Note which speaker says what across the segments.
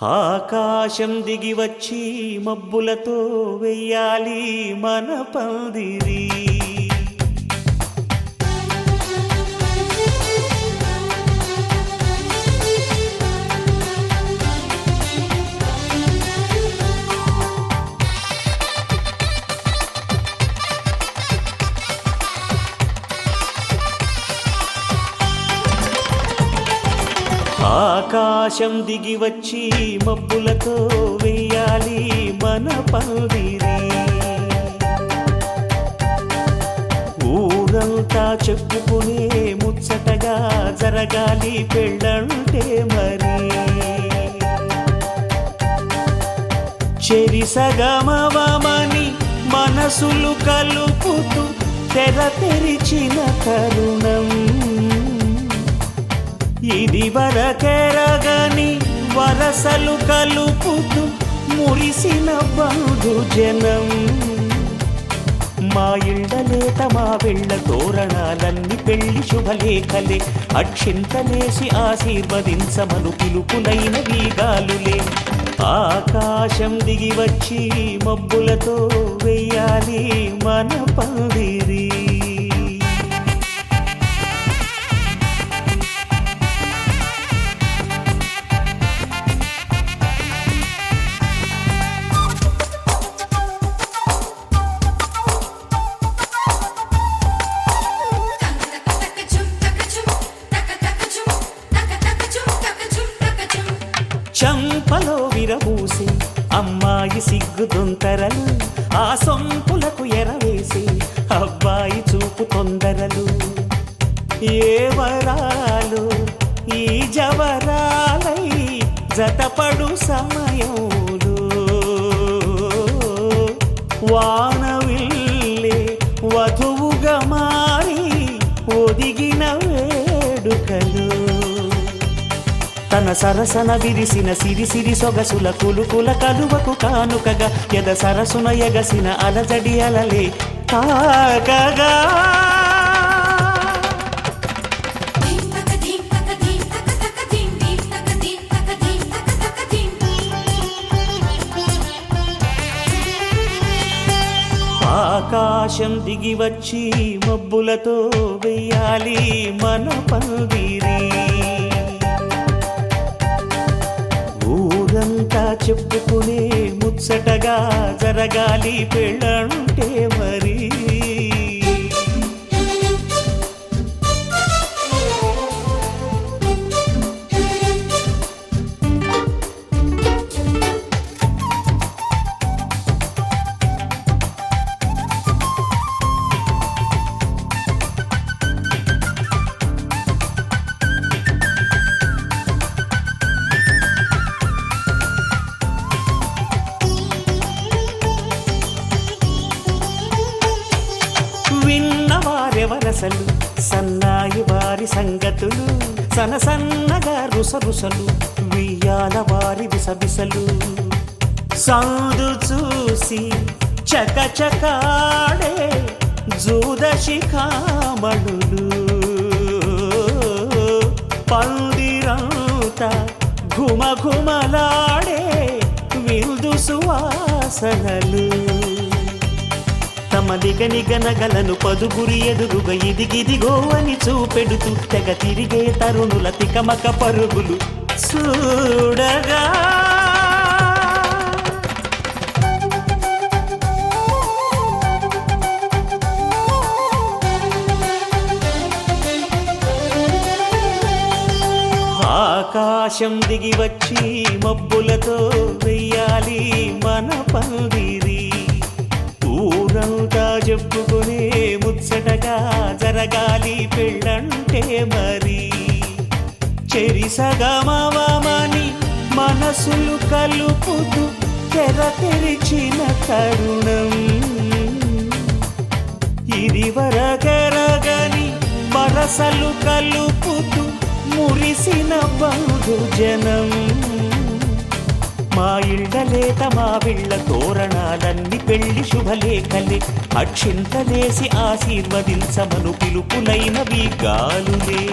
Speaker 1: ఆకాశం దిగి వచ్చి మబ్బులతో వెయ్యాలి మన పందిరి. ఆకాశం దిగి వచ్చి మబ్బులతో వెయ్యాలి మన పందిరి. ఊరంతా చెప్పుకునే ముచ్చటగా జరగాలి పెళ్ళంటే మరి. చెరిసగమవమని మనసులు కలుపుతూ తెర తెరిచిన తరుణం. ఇది వరకెరగని వరసలు కలుపుతూ మురిసిన బంధుజనం. మా ఇళ్ళలేత మా వెళ్ళ తోరణాలన్నీ పెళ్లి శుభలేఖలే. అక్షింతలేసి ఆశీర్వదించమను పిలుపులైన వీగాలులే. ఆకాశం దిగి వచ్చి మబ్బులతో వెయ్యాలి మన పందిరి. చంపలో విరబూసి అమ్మాయి సిగ్గుదొంతరలు. ఆ సొంపులకు ఎరవేసి అబ్బాయి చూపు తొందరలు. ఏ వరాలు ఈ జవరాలై జతపడు సమయంలో. వానవిల్లే వధువుగా మారి ఒదిగిన వేడుకలు. తన సరసన విరిసిన సిరిసిరి సొగసుల కులుకుల కలువకు కానుకగా ఎద సరసున ఎగసిన అలజడి అలలే తాకగా. ఆకాశం దిగి వచ్చి మబ్బులతో వెయ్యాలి మన పందిరి. ఊరంతా చెప్పుకునే ముచ్చటగా జరగాలి పెళ్ళంటే మరి. విన్నవారెవరసలు సన్నాయి వారి సంగతులు. సనసన్నగా రుసరుసలు వియ్యాల వారి విసవిసలు. సందు చూసి చకచకాడే జూదశిఖామణులు. పందిరంతా ఘుమఘుమలాడే విందు సువాసనలు. తమ నిగనిగనగలను పదుగురి ఎదురుగా ఇదిగిదిగో అని చూపెడుతూ తెగ తిరిగే తరుణుల తికమక పరుగులు చూడగా. ఆకాశం దిగి వచ్చి మబ్బులతో వెయ్యాలి మన పందిరి. ఊరంతా చెప్పుకునే ముచ్చటగా జరగాలి పెళ్ళంటే మరి. చెరిసగమవమని మనసులు కలుపుతూ తెర తెరిచిన తరుణం. ఇది వరకెరగని వరసలు కలుపుతూ మురిసిన బంధుజనం. మా ఇళ్ళలేత మా వెళ్ళ తోరణాలన్నీ పెళ్లి శుభలేఖలే. అక్షింతలేసి ఆశీర్వదించమను పిలుపులైన వీగాలులే.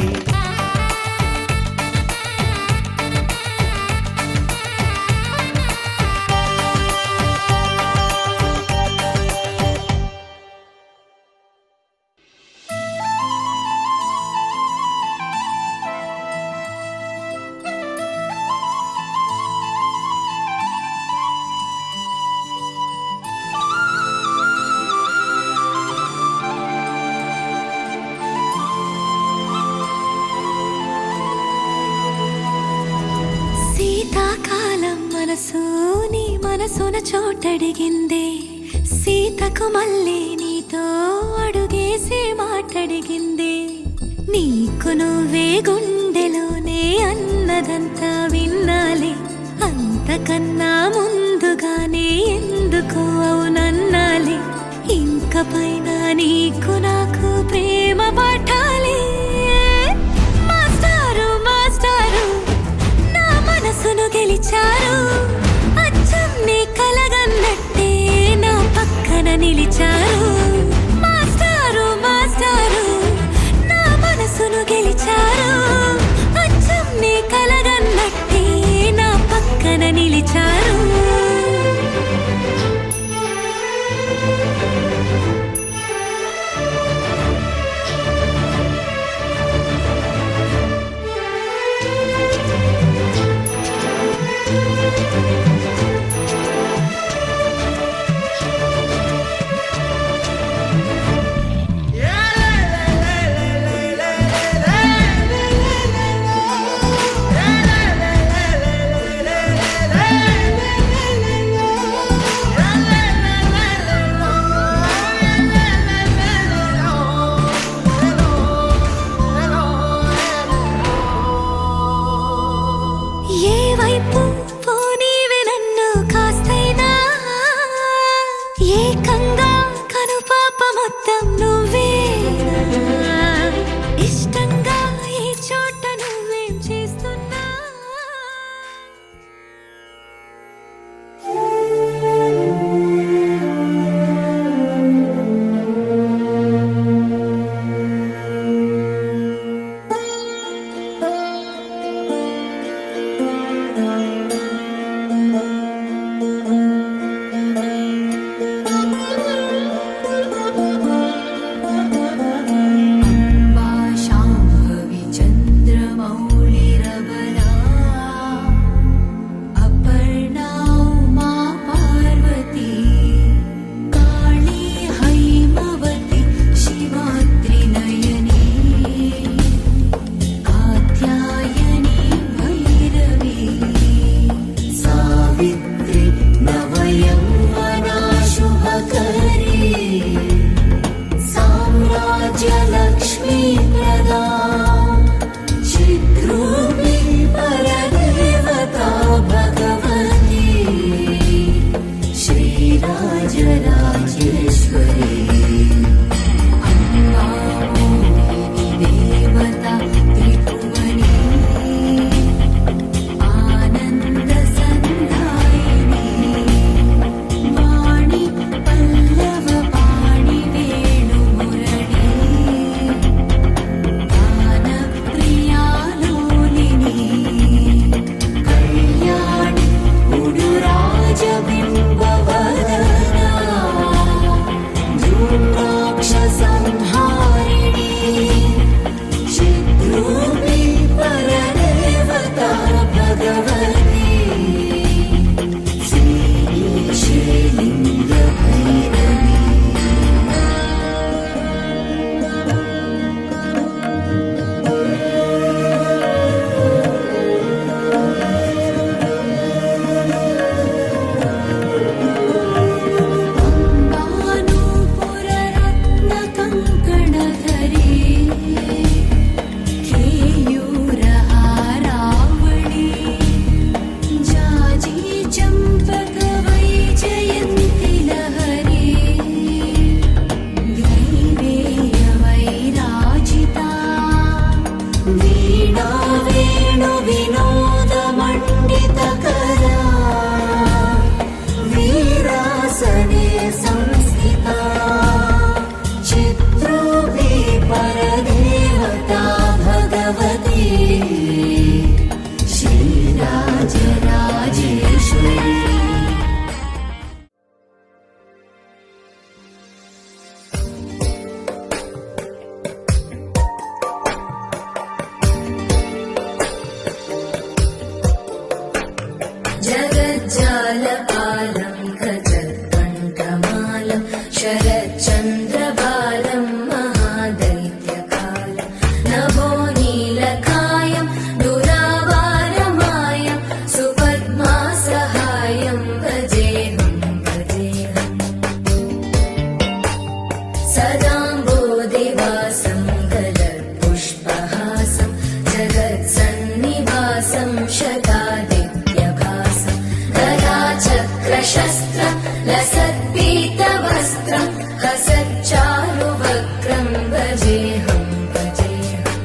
Speaker 2: మనసు నీ మనసున చోటడిగిందే, సీతకు మళ్ళీ నీతో అడుగేసి మాటడిగిందే. నీకు నువ్వే గుండెలోనే అన్నదంతా విన్నాలే, అంతకన్నా ముందుగానే ఎందుకు అవునన్నాలే. ఇంక పైన నీకు నాకు ప్రేమ పాఠాలే. మాస్టారు మాస్టారు నా మనసును గెలిచారు, అచ్చం నీ కలగన్నట్టే నా పక్కన నిలిచారు. మాస్టారు మాస్టారు నా మనసును గెలిచారు, అచ్చం నీ కలగన్నట్టే నా పక్కన నిలిచారు. ఏకంగా కనుపాప మొత్తం నువ్వేనా, ఇష్టంగా ఈ చోట నువ్వేం చేస్తున్నా.
Speaker 3: शरच्चन्द्रबालं महादैत्यकालं नभो नीलकायं दुरावारमायं सुपद्मासहा शस्त्रं लसत्पीतवस्त्रं हसच्चारुवक्त्रं भजेऽहं भजेऽहम्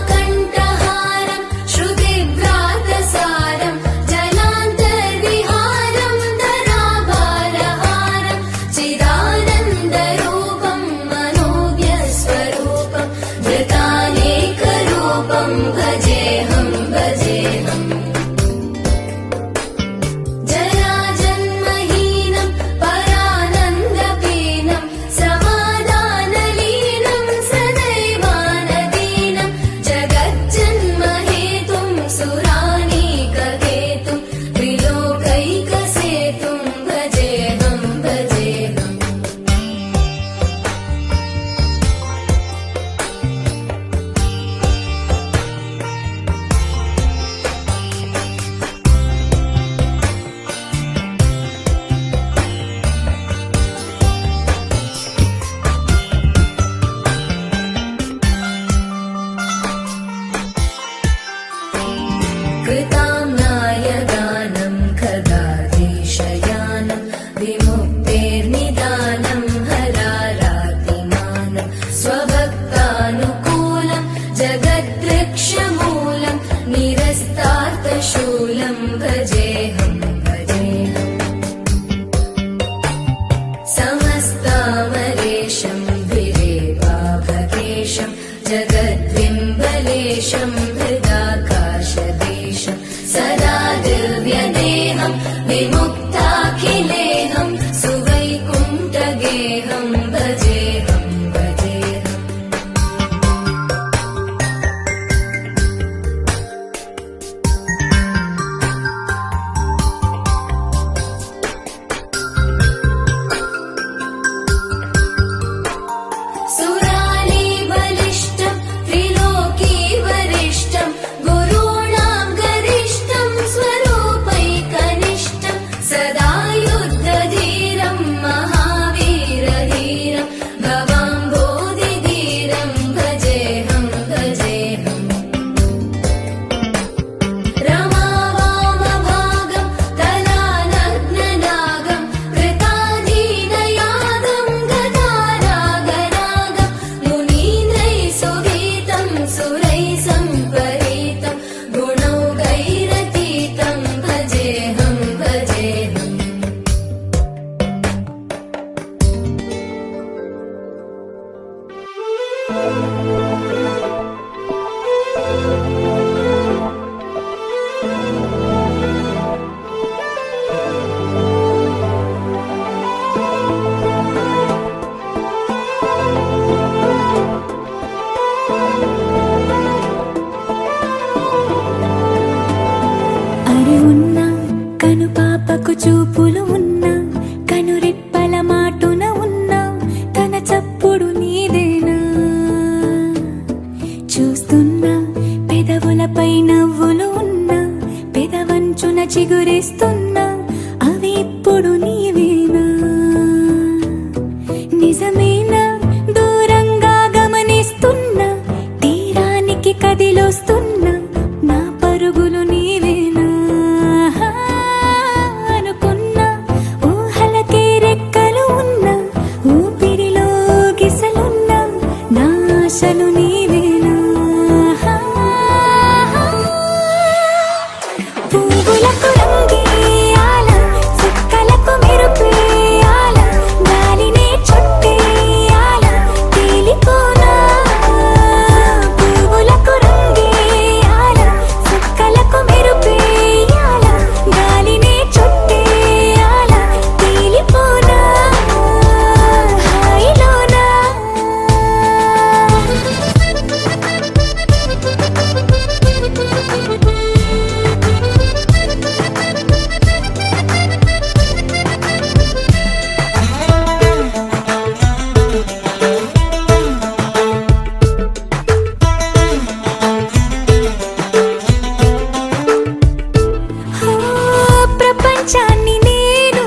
Speaker 3: रमाकण्ठहारं श्रुतिव्रातसारं जलान्तर्विहारं धराभारहारं चिदानन्दरूपं मनोव्यस्वरूपं धृतानेकरूपं भजेऽहं भजेऽहम् जराजन्महीनं परानन्दपीनं समाधानलीनं सदैवानदीनं जगज्जन्महेतुं सुरानीकहेतुं त्रिलोकैकसेतुं भजेऽहं भजेऽहम् कृताम्नायदानं खगाधीशयानं विमुक्तेर्निदानं हरारातिमानं स्वभक्तानुकूलं जगद्वृक्षमूलं निरस्तार्थशूलं भजेऽहं भजेऽहम् समस्तामरेशं विरेवाभकेशं जगद्विम्बलेशं हृदाकाशदेशं सदा दिव्यदेहं विमुक्ताखिलेहं सुवैकुण्ठगेहं भजेऽहं भजेऽहम् सुरालीबलिष्ठं त्रिलोकीवरिष्ठं गुरूणां गरिष्ठं स्वरूपैकनिष्ठं सदा युद्धधीरं महावीरधीरं भवाम्बोधिधीरं भजेऽहं भजेऽहम् रमावामभागं तलानग्ननागं कृताधीनयागं गदारागरागं मुनीन्द्रैः सुगीतं सुरैः सम्परीतं गुणौघैरतीतं भजेऽहं भजेऽहम्
Speaker 2: అరే ఉన్నా కను పాపకు చూపులు ఉన్నా కనురెప్పల మాటున ఉన్నా తన చప్పుడు నీదేనా చూస్తున్నా పెదవులపై నవ్వులు ఉన్నా పెదవంచున చిగురిస్తున్నా అవి ఇప్పుడు నీవేనా నిజమేనా దూరంగా గమనిస్తున్నా తీరానికి కదిలొస్తున్నా నా పరుగులు నీవేనా అనుకున్నా ఊహలకే రెక్కలు ఉన్నా ఊపిరిలో గిసలున్నా నా ఆశలు నీవేనా పువ్వులకు రంగేయాల చుక్కలకు మెరుపేయాల గాలినే చుట్టేయాల తేలిపోనా పువ్వులకు రంగేయాల చుక్కలకు మెరుపేయాల గాలినే చుట్టేయాల తేలిపోనా హాయిలోనా ప్రపంచాన్ని నేను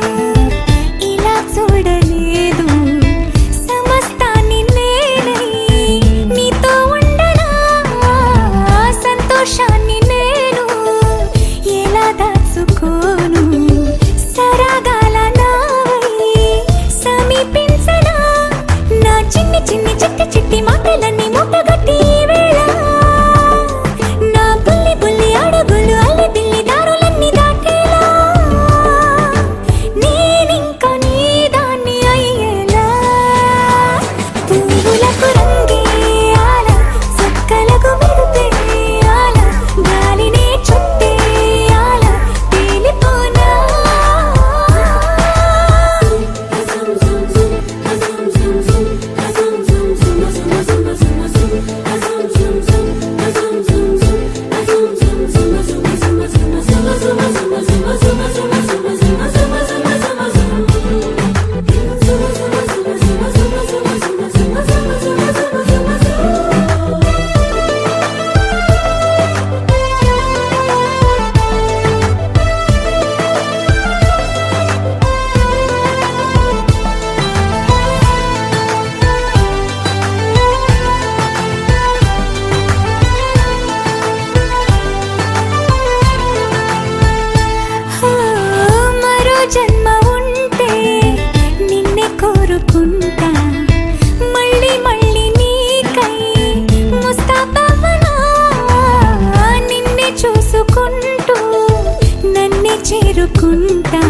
Speaker 2: తెలుసుకుంటా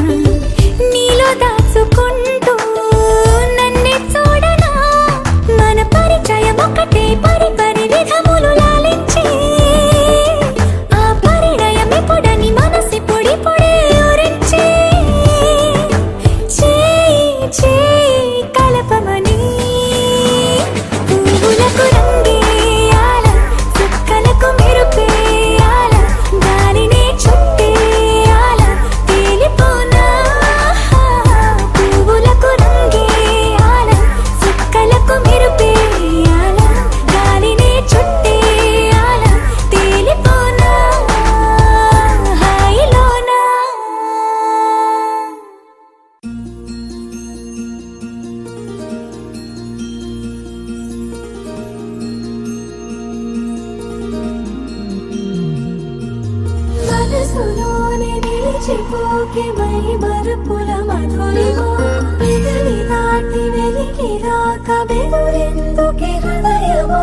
Speaker 2: నీలో దాచుకుంటూ నన్నే చూడనా మన పరిచయం ఒకటే పరి విధములు లాలించి ఆ పరిణయం ఎప్పుడని మనసి పొడి పొడి ఊరించి చేయి కలపమని పువ్వులకు రంగేయాల చుక్కలకు మెరుపేయాల గాలినే చుట్టేయాల తేలిపోనా పువ్వులకు రంగేయాల చుక్కలకు మెరుపేయాల గాలినే చుట్టేయాల తేలిపోనా హాయిలోనా మనసులోనే నిలిచిపోకే మై మరుపుల మధురిమో పెదవి దాటి వెలికి రాక బెదురెందుకే హృదయమో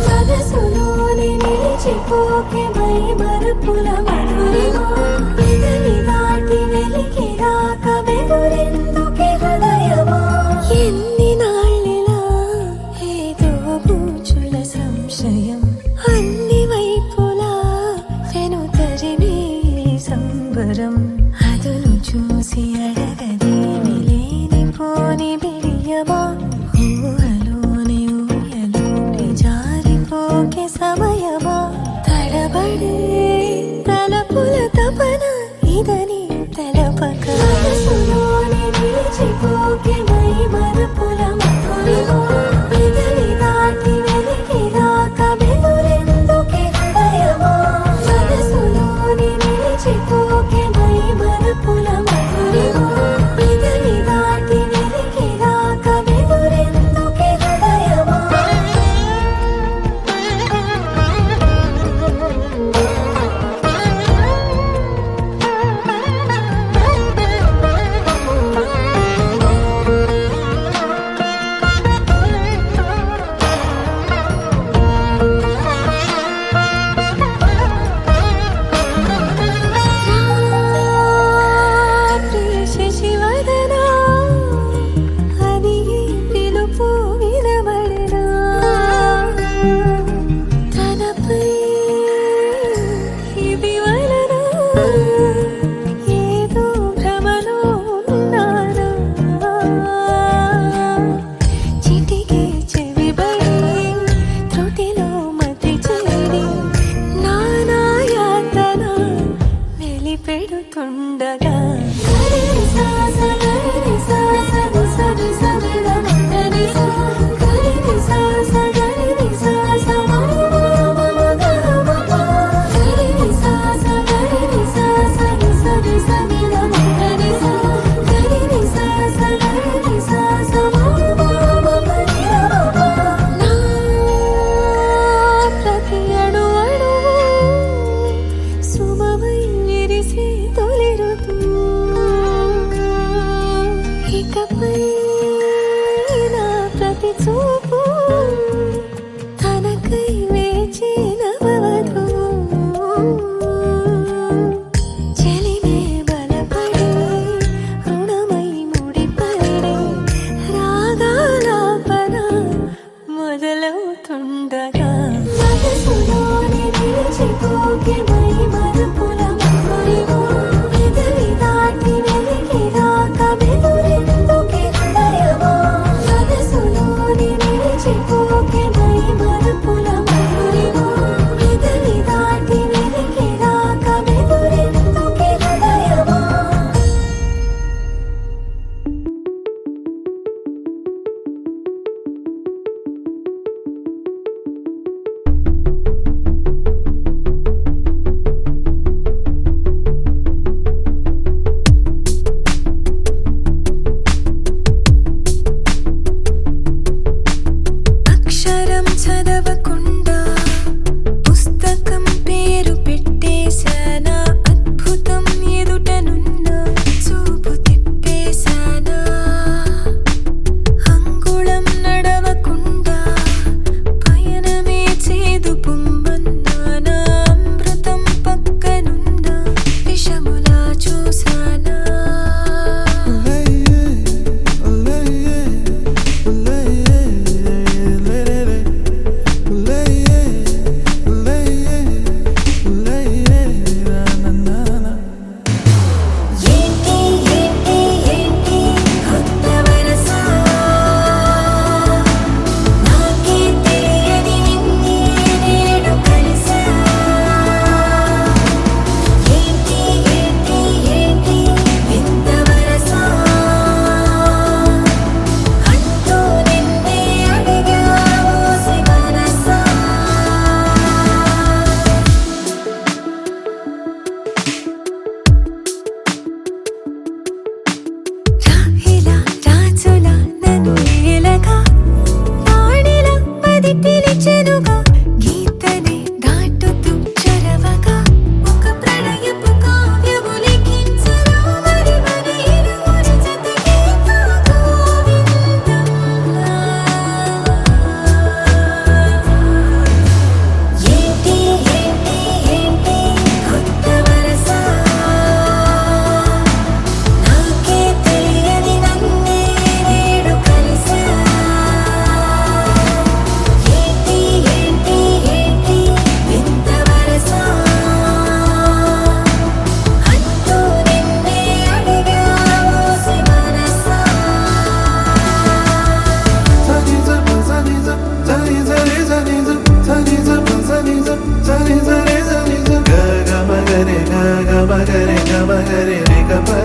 Speaker 2: మనసులోనే నిలిచిపోకే మై మరుపుల మధురిమో పెదవి దాటి వెలికి రాక బెదురెందుకే హృదయమో ఎన్ని నాళ్ళిలా ఏదో బూచుల సంశయం అన్ని వైపులా వెనుతరిని సంబరం అదును చూసి అడగదేమి లేనిపోని బిడియమా ఊహలోని ఊయలోని జారిపోకే సమయమా తడబడే తలపుల తపన ఇదని తెలపక మనసులోని నిలిచిపోకే మై మరుపుల మధురిమో పెదవి దాటి వెలికి రాక బెదురెందుకే హృదయమో మనసులోని నిలిచిపోకే మై మరుపుల మధురిమో పెదవి దాటి వెలికి రాక బెదురెందుకే హృదయమో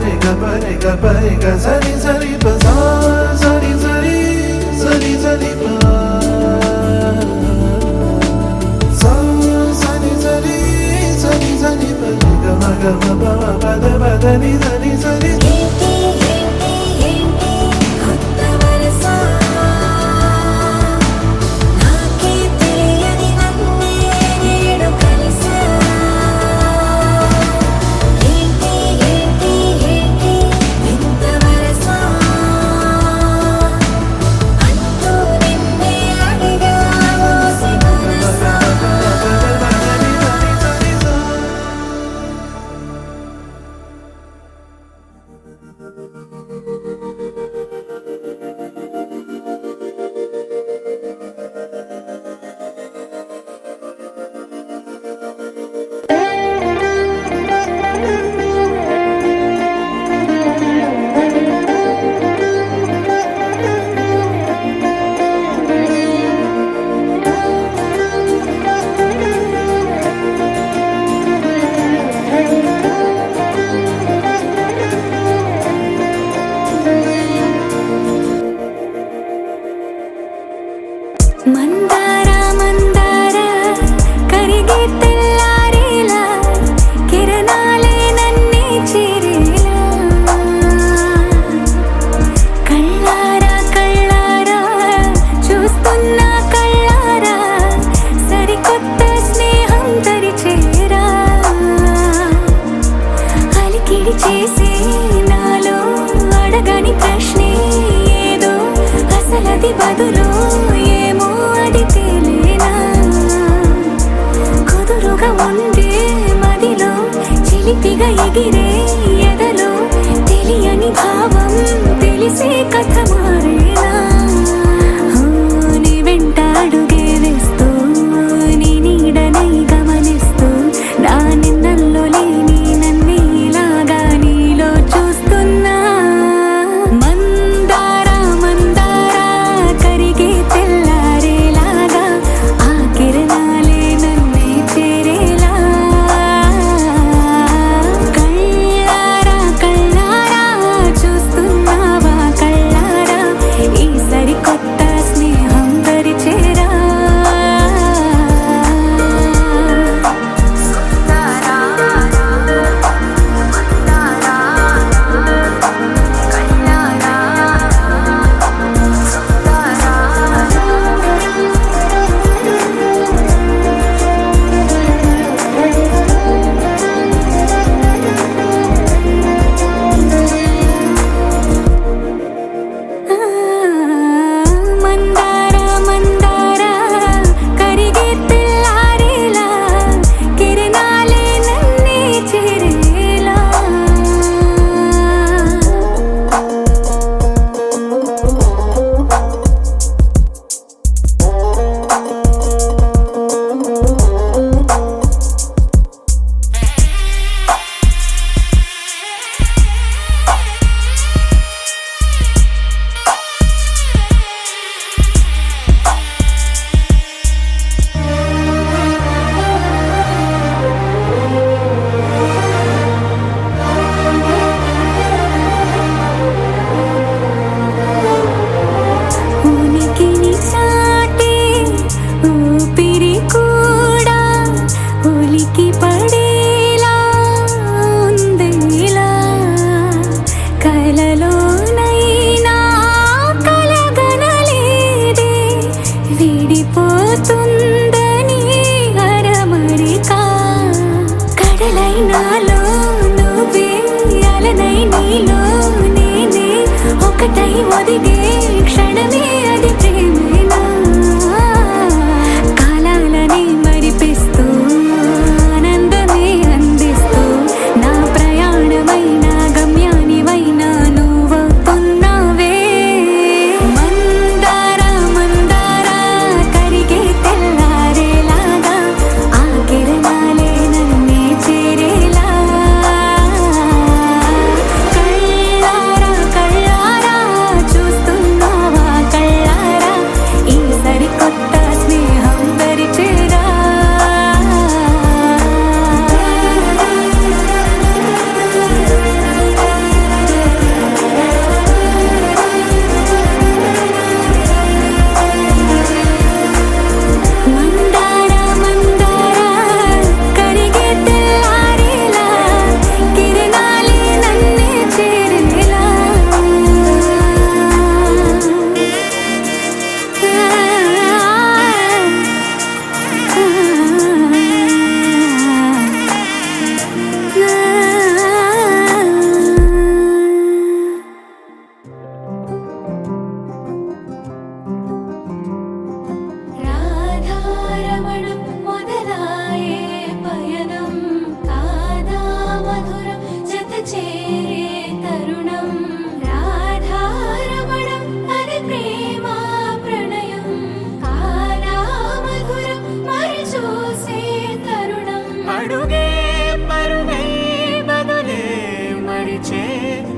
Speaker 4: re ga pa re ga pa re ga sa ni pa sa ni pa sa ni pa re ga ma pa da ni sa ni
Speaker 2: ఏంటి ఏంటి ఏంటి కొత్త వరస నాకే తెలియని నన్నే నేడు కలిసా ఏంటి ఏంటి ఏంటి వింత వరస అంటూ నిన్నే అడిగా ఓసి మనసా మందార మందార కరిగే తెల్లారేలా కిరణాలే నన్నే చేరేలా కళ్ళారా కళ్ళారా చూస్తున్నా కళ్ళారా సరికొత్త స్నేహం తరిచేరా అలికిడి చేసే నాలో అడగని ప్రశ్నే ఏదో అసలది బదులు ఏమో అది తేలేనా కుదురుగా ఉండే మదిలో చిలిపిగా ఎగిరే ఎదలో తెలియని భావం తెలిసే కథ మారేనా నీ వెంట అడుగే వేస్తూ నీ నీడనై గమనిస్తూ నా నిన్నల్లో లేని నన్నే ఇలాగా నీలో చూస్తున్నా మందార మందార కరిగే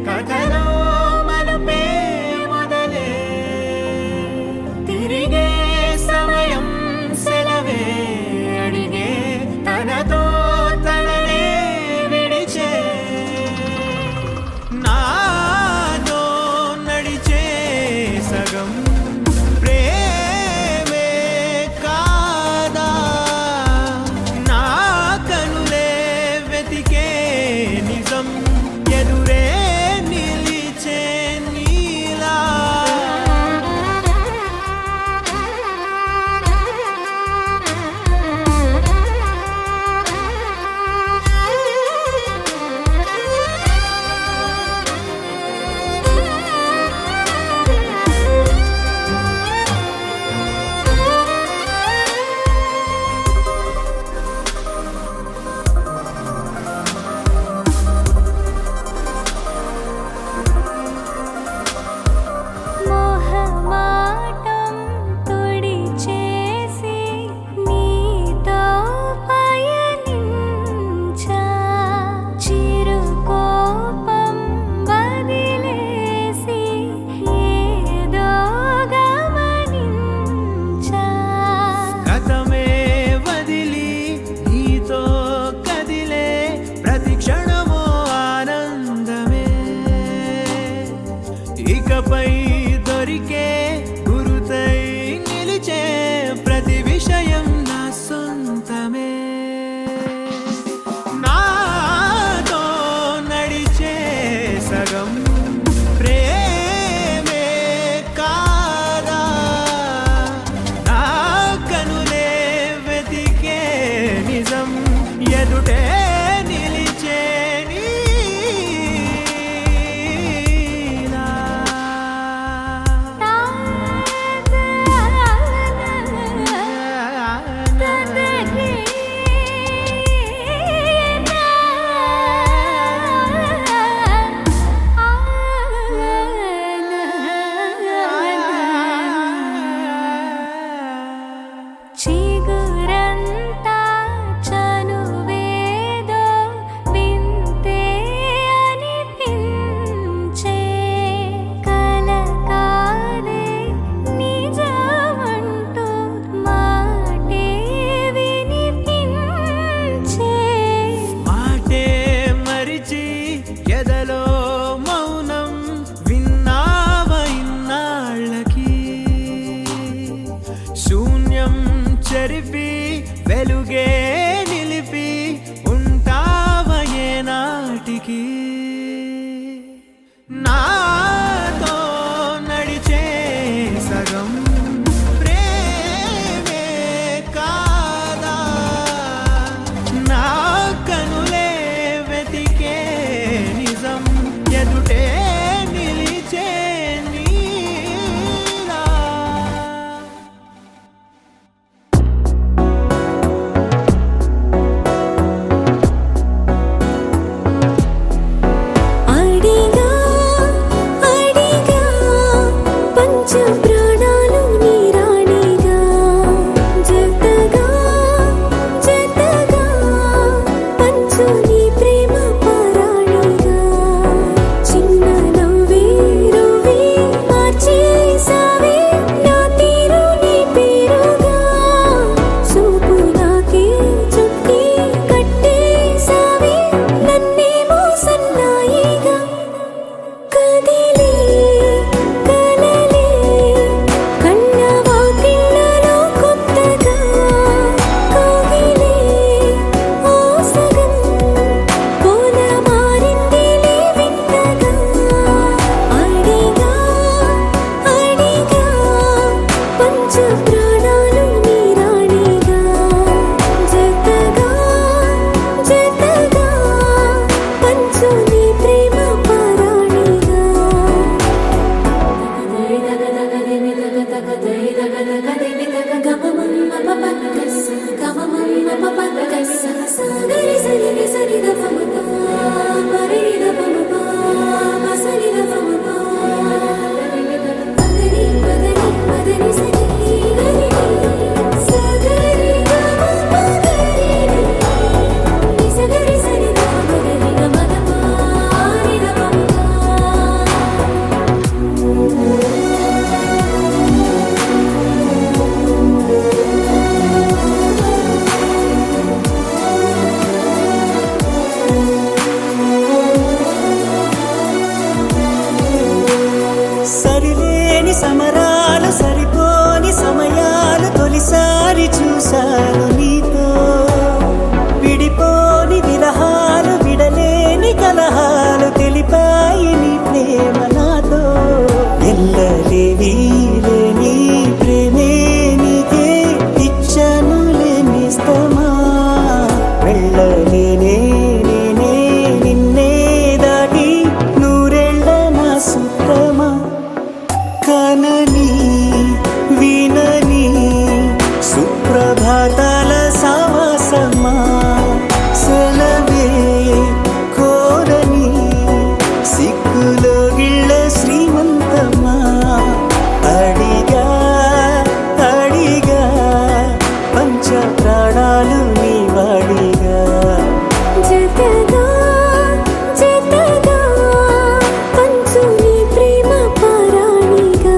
Speaker 1: కథలో మలుపే మొదలే తిరిగే సమయం సెలవే అడిగే తనతో తననే విడిచే నాతో నడిచే సగం ప్రేమే కాదా నా కనులే వెతికే నిజం ఎదురే నిలిచే నీలా
Speaker 2: మోహమాటం తుడిచేసి నీతో పయనించా చిరుకోపం వదిలేసి ఏదో గమనించా
Speaker 1: గతమే వదిలి నీతో కదిలే ప్రతి క్షణమో ఆనందమే ఇకపై దొరికే గురుతై నిలిచే ప్రతి విషయం నా సొంతమే నాతో నడిచే సగం ప్రేమే కాదా నా కనులే వెతికే నిజం ఎదుటే నిలిచే నీలా.
Speaker 2: చిగురంతా చనువేదో వింతే అనిపించే కలకాలే నిజమంటూ మాటే వినిపించే
Speaker 1: మాటే మరిచి ఎదలో మౌనం విన్నావ ఇన్నాళ్ళకి శూన్యం చెరిపి వెలుగే నిలిపి ఉంటావ ఏనాటికి నాతో నడిచే సగం ప్రేమే కాదా నా కనులే వెతికే నిజం ఎదుటే నిలిచే నీలా.
Speaker 5: సమరాలు సరిపోని సమయాలు తొలిసారి చూశాను నీతో విడిపోని విరహాలు విడలేని కలహాలు తెలిపాయి నీ ప్రేమ నాతో ఎల్లలేని లేని ప్రేమే నీకే ఇచ్చను లేనిస్తమా వెళ్ళలేనే నేనే నిన్నే దాటి నూరెళ్ళ నా సుత్తమా కనని వినని సుప్రభాతాల సావాసమా సెలవే కోరని సిక్కులో గిళ్ళ శ్రీమంతమా అడిగా అడిగా పంచ ప్రాణాలు నీ వాడిగా
Speaker 2: జతగా జతగా పంచు నీ ప్రేమ పరాణిగా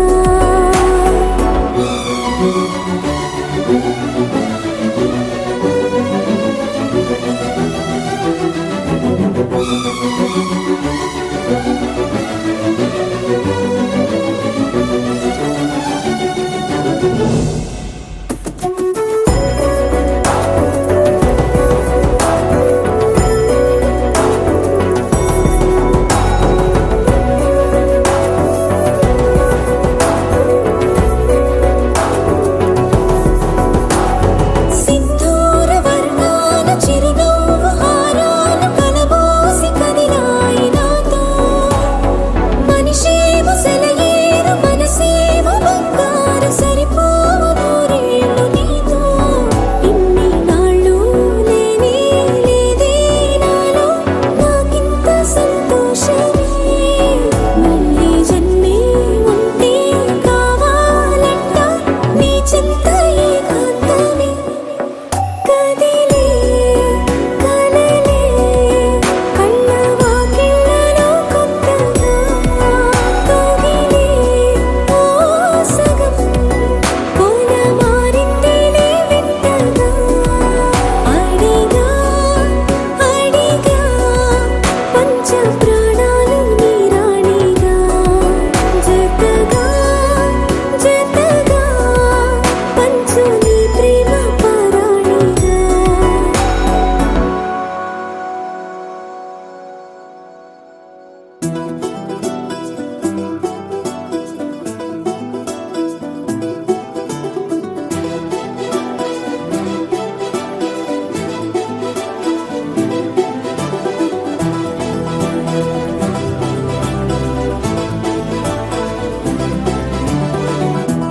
Speaker 2: సింధూర వర్ణాల చిరునవ్వు హారాలు కలబోసి కదిలాయి నాతో మనిషేమో సెలయేరు మనసేమో బంగారు సరిపోవు నూరేళ్ళు నీతో ఇన్ని నాళ్ళు లేనే లేదే నాలో నాకింత సంతోషమే మళ్ళీ జన్మే ఉంటే కావాలంట నీ చింత ఏకాంతమే కదిలే కలలే కళ్ళ వాకిళ్ళలో కొత్తగా కదిలే ఓ సగం పూల మారిందిలే వింతగా అడిగా అడిగా పంచ ప్రాణాలు నీ రాణిగా జతగా జతగా పంచు నీ ప్రేమ పరాణిగా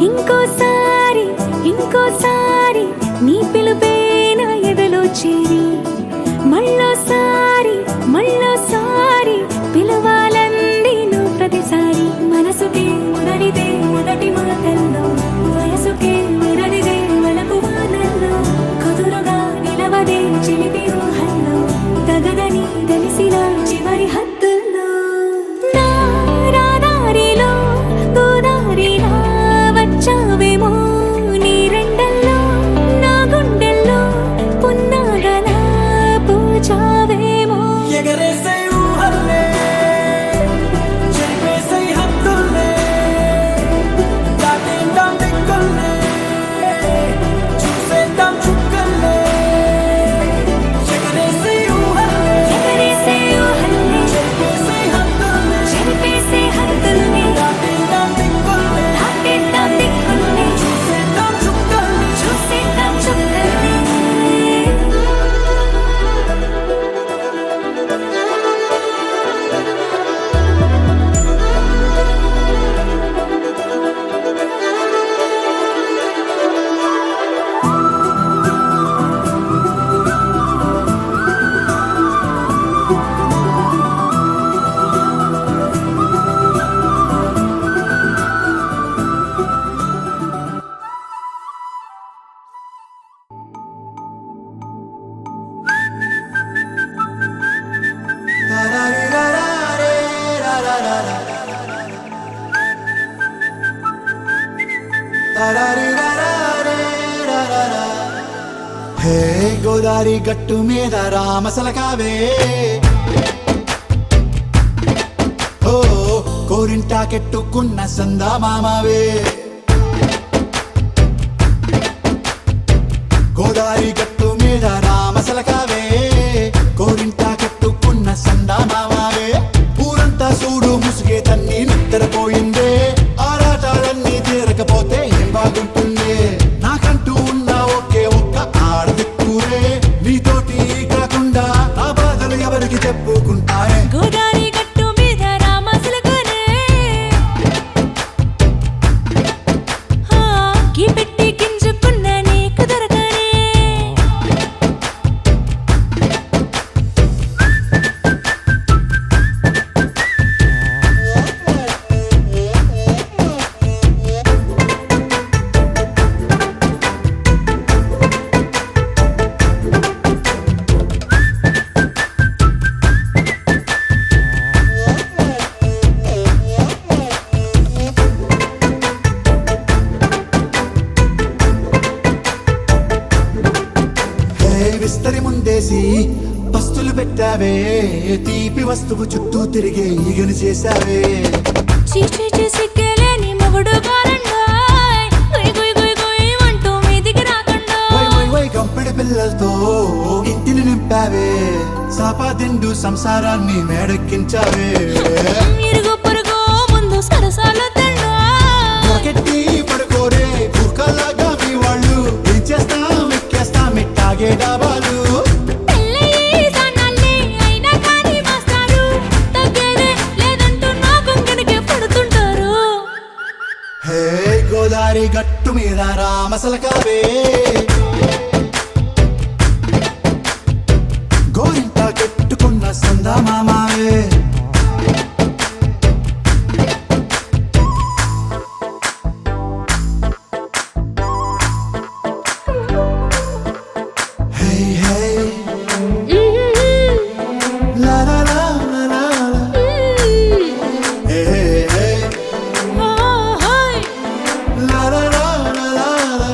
Speaker 2: ఇంకోసారి ఇంకోసారి నీ పిలుపే నా ఎదలో చేరి మళ్ళోసారి మళ్ళోసారి పిలవాలంది నువ్వు ప్రతిసారి మనసుకే మురడిదే మొదటి మాటల్లో వయసుకే మురడిదే వలపు వానల్లో కుదురుగా నిలవదే చిలిపి ఊహల్లో తగదని తెలిసిన చివరి హద్దుల్లో నా రాదారిలో గోదారిలా వచ్చావేమో నీ రెండల్లో నా గుండెల్లో పున్నాగలా పూచావేమో
Speaker 1: ఎగరేసే ఊహల్లే చెరిపేసే హద్దుల్లే దాటేద్దాం దిక్కుల్లే చూసేద్దాం చుక్కల్లే ఎగరేసే ఊహల్లే
Speaker 2: ఎగరేసే ఊహల్లే
Speaker 1: చెరిపేసే హద్దుల్లే
Speaker 2: చెరిపేసే హద్దుల్ని
Speaker 1: దాటేద్దాం దిక్కుల్లే
Speaker 2: దాటేద్దాం దిక్కుల్ని
Speaker 1: చూసేద్దాం చుక్కల్లే
Speaker 2: చూసేద్దాం చుక్కల్ని
Speaker 1: హే గోదారి గట్టు మీద రామసలకావే ఓ గోరింటాకెట్టుకున్న సందా మామావే గోదారి గట్టు మీద రామసలకావే గోరింటాకెట్టుకున్న సందా మామావే ఊరంతా చూడు ముసుగే తన్ని నిద్రపోయిందే ఆరాటాలన్నీ తీరకపోతే ఏం బాగుంటుందే నాకంటూ ఉన్న ఒకే ఒక్క ఆడదిక్కురే నీతోటి కాకుండా నా బాధలు ఎవరికి చెప్పుకుంటాయే
Speaker 2: గోదారి గట్టు మీద రామసలకనే గీ పెట్టి గింజుకున్న నీకు దొరకనే
Speaker 1: విస్తరి ముందేసి పస్తులు పెట్టావే తీపి వస్తువు చుట్టూ తిరిగే ఈగను చేశావే
Speaker 2: చీచీ సిగ్గలేని మొగుడు కారండాయ్ గుయ్ గుయ్ గుయ్ గుయ్ అంటూ మీదికి రాకుండా
Speaker 1: వై గంపెడి పిల్లలతో ఇంటిని నింపావే సాపాదిండు సంసారాన్ని మేడెక్కించావే
Speaker 2: ఇరుగు పొరుగు ముందు సరసాలు తండా
Speaker 1: పొరకెట్టి పడుకోరే కుక్కలాగా మీ వాళ్ళు ఏం చేస్తాం ఎక్కేస్తాం ఇట్టాగే డాబాలు
Speaker 2: పెళ్ళయి సన్నాళ్ళే అయినా కానీ మాస్తారు తగ్గేదే లేదంటూ నా కొంగనికే పడుతుంటారు
Speaker 1: హే గోదారి గట్టు మీద రామసలకావే గోరింట కెట్టుకున్న సందా మామావే హే హే లా లా లా లా లా లా. హే హే
Speaker 2: ఓహోయ్
Speaker 1: లా లా లా లా లా లా.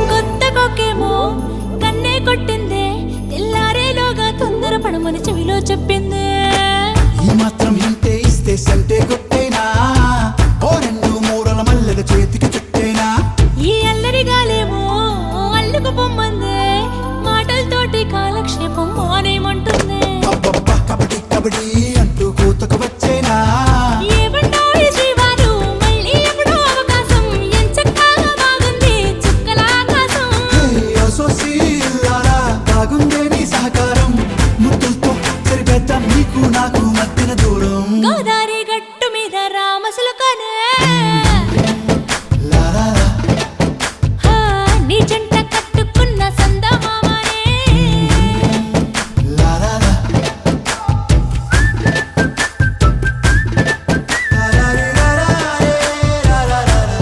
Speaker 2: కొత్త కొక్కేమో కన్నే కొట్టిందే తెల్లారేలోగా తొందర పడమని చెవిలో చెప్పిందే
Speaker 1: ఈ మాత్రం ఇంటే ఇస్తే సంటే కొట్టేనా ఓ రెండు మూరల మల్లెల చేతికి చుట్టేనా
Speaker 2: ఈ అల్లరి గాలేమో అల్లుకు పొమ్మందే మాటలతోటి కాలక్షేపం మానేమంటుందే
Speaker 1: అబ్బబ్బా కబడ్డీ కబడ్డీ అంటూ కూతకు వచ్చేనా
Speaker 2: ఏమంటాయి శ్రీవారు మళ్ళీ ఎప్పుడో అవకాశం ఎంచక్కా బాగుంది చుక్కల ఆకాశం
Speaker 1: హే అసోసి ఇల్లారా బాగుందే నీ సహకారం ముద్దులతో సరిపెద్దాం నీకు నాకు మధ్యన దూరం
Speaker 2: గోదారి గట్టు మీద రామసులకనే
Speaker 1: లా లా లా.
Speaker 2: నీ జంట కట్టుకున్న సందమామనే
Speaker 1: లా లా లా. లా లా రే లా లా రే లా లా లా లా.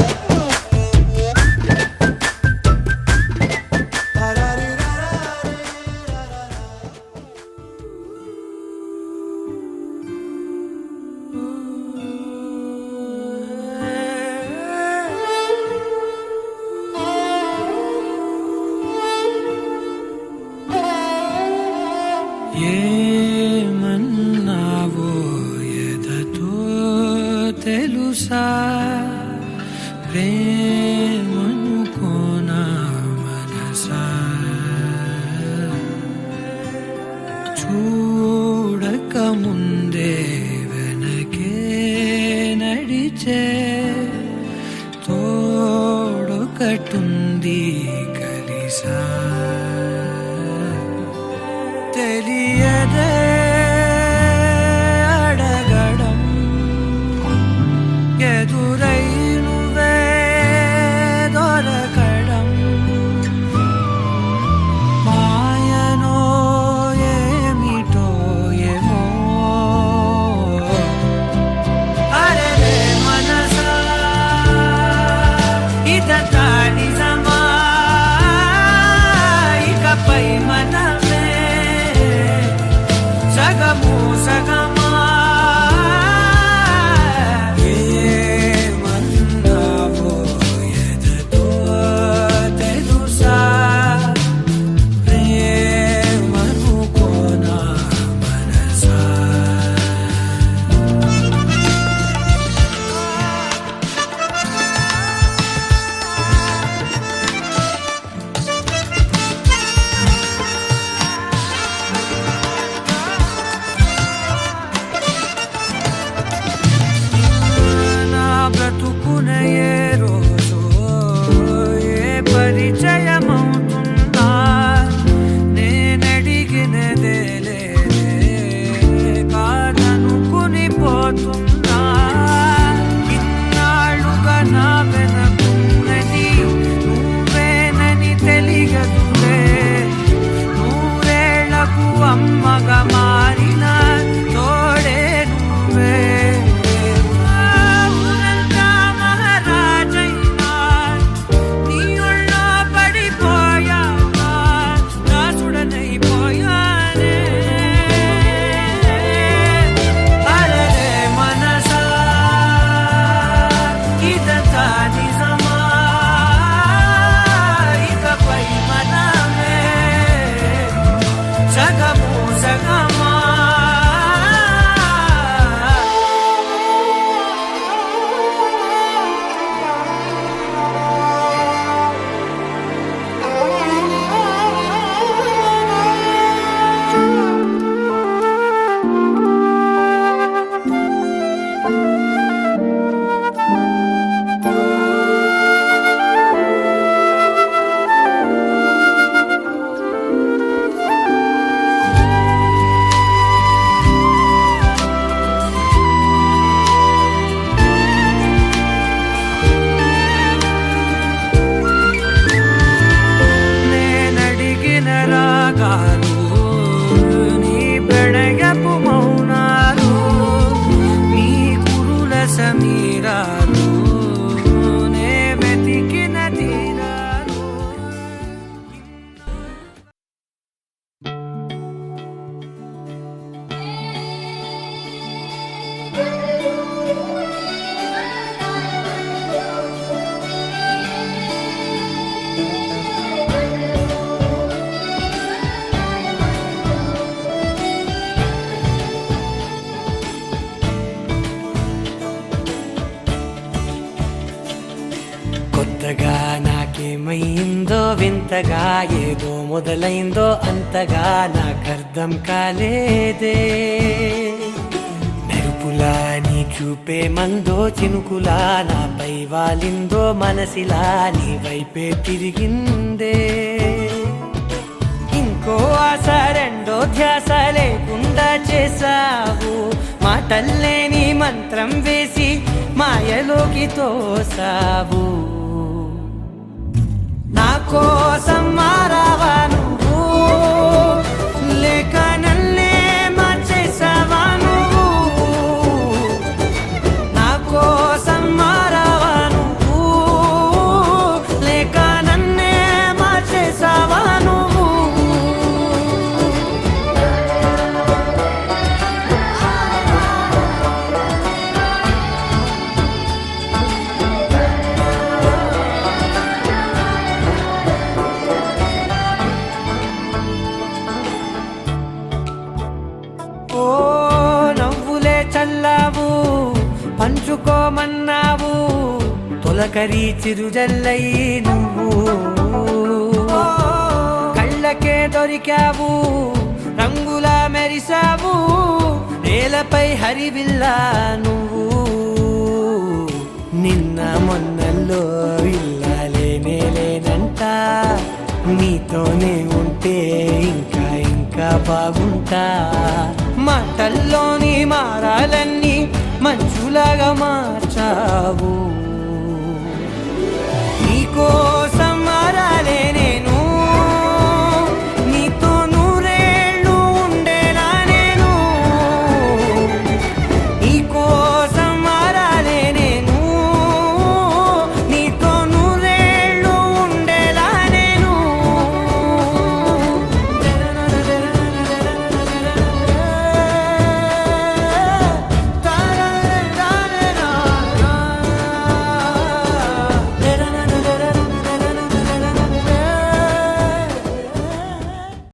Speaker 1: లా లా రే లా లా రే లా లా లా.
Speaker 6: ఏమన్నావో ఎదతో తెలుసా ప్రేమనుకోనా మనసా చూడక ముందే వెనకే నడిచే తోడొకటుంది కలిసా తెలియదే అడగడం ఎదురై నువ్వే దొరకడం మాయనో ఏమిటో ఏమో అరే మనసా ఇదంతా నిజమా ఇకపై మనమే సగము సగమా మీరాను నే వెతికిన తీరాను. కొత్తగా నాకేమైందో వింతగా ఏదో మొదలైందో అంతగా నాకర్థం కాలేదే. మెరుపులా నీ చూపే మందో చినుకులా నాపై వాలిందో మనసిలా నీ వైపే తిరిగిందే. ఇంకో ఆశ రెండో ధ్యాస లేకుండా చేసావు, మాటల్లేని మంత్రం వేసి మాయలోకి తోసావు. నా కోసం మారావా నువ్వు, లేక నన్నే మార్చేసావా నువ్వు. నా కోసం మారావా నువ్వు, లేక నన్నే మార్చేసావా నువ్వు. ఓ నవ్వులే చల్లావు, పంచుకోమన్నావు, తొలకరి చిరుజల్లై నువ్వు. కళ్ళకే దొరికావు, రంగులా మెరిసావు, నేలపై హరివిల్లా నువ్వు. నిన్న మొన్నల్లో ఇల్లాలేనే లేనంట, నీతోనే ఉంటే ఇంకా ఇంకా బాగుంటా. మాటల్లోని మారాలన్నీ మంచులాగా మార్చావు. నీకో